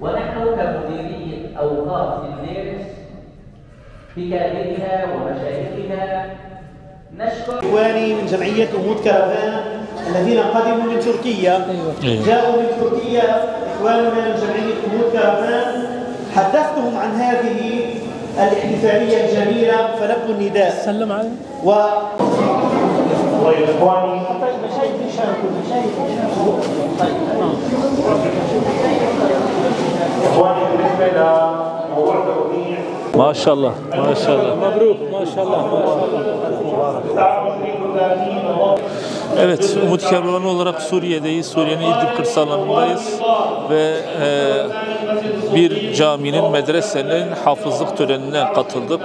ونحن كمديرية أوقاف المدارس بكادرها ومشايخها نشكر إخواني من جمعية أمود كرفان الذين قدموا من تركيا. جاءوا من تركيا إخواننا من جمعية أمود كرفان، حدثتهم عن هذه الاحتفالية الجميلة فلبوا النداء. سلم عليه. إخواني بالنسبة لموضوع التوقيع ما شاء الله ما شاء الله مبروك ما شاء الله ما شاء الله. Evet, Umut Kervanı olarak Suriye'deyiz. Suriye'nin İdlib kırsallarındayız ve bir caminin, medresenin hafızlık törenine katıldık.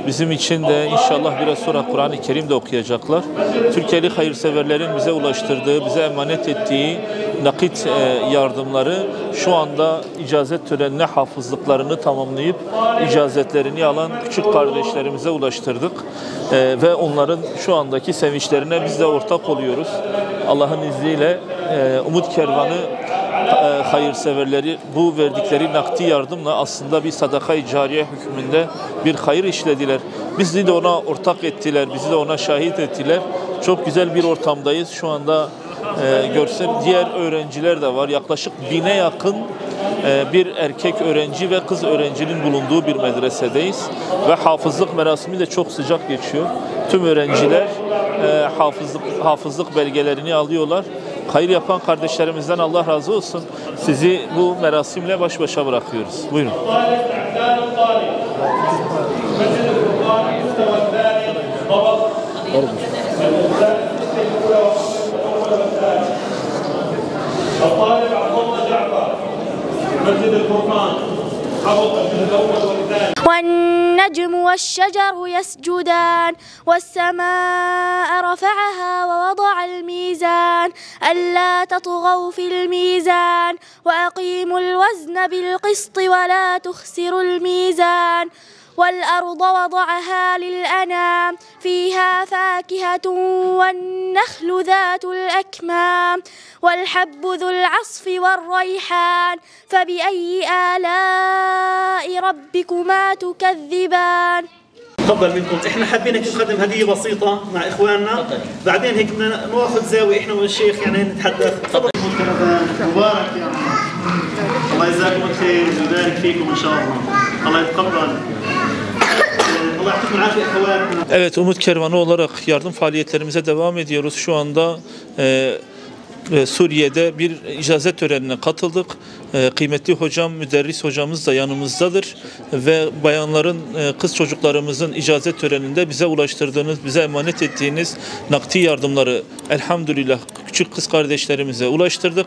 Bizim için de inşallah biraz sonra Kur'an-ı Kerim de okuyacaklar. Türkiye'li hayırseverlerin bize ulaştırdığı, bize emanet ettiği nakit yardımları şu anda icazet törenine hafızlıklarını tamamlayıp icazetlerini alan küçük kardeşlerimize ulaştırdık. Ve onların şu andaki sevinçlerine biz de ortak oluyoruz. Allah'ın izniyle Umut Kervanı hayırseverleri bu verdikleri nakdi yardımla aslında bir sadaka-i cariye hükmünde bir hayır işlediler. Bizi de ona ortak ettiler, bizi de ona şahit ettiler. Çok güzel bir ortamdayız. Şu anda görsem diğer öğrenciler de var. Yaklaşık 1000'e yakın bir erkek öğrenci ve kız öğrencinin bulunduğu bir medresedeyiz. Ve hafızlık merasimi de çok sıcak geçiyor. Tüm öğrenciler hafızlık belgelerini alıyorlar. Hayır yapan kardeşlerimizden Allah razı olsun. Sizi bu merasimle baş başa bırakıyoruz. Buyurun. والنجم والشجر يسجدان والسماء رفعها ووضع الميزان ألا تطغوا في الميزان وأقيموا الوزن بالقسط ولا تخسروا الميزان والأرض وضعها للأنام فيها فاكهة والنخل ذات الأكمام والحب ذو العصف والريحان فبأي آلاء ربكما تكذبان. تفضل منكم. احنا حابين هيك نقدم هديه بسيطه مع اخواننا، بعدين هيك بدنا ناخذ زاويه احنا والشيخ يعني نتحدث. تفضل. مبارك يا عم. الله يجزاكم الخير ويبارك فيكم ان شاء الله. الله يتقبل. Evet, Umut Kervanı olarak yardım faaliyetlerimize devam ediyoruz. Şu anda Suriye'de bir icazet törenine katıldık. Kıymetli hocam, müderris hocamız da yanımızdadır. Ve bayanların, kız çocuklarımızın icazet töreninde bize ulaştırdığınız, bize emanet ettiğiniz nakdi yardımları elhamdülillah küçük kız kardeşlerimize ulaştırdık.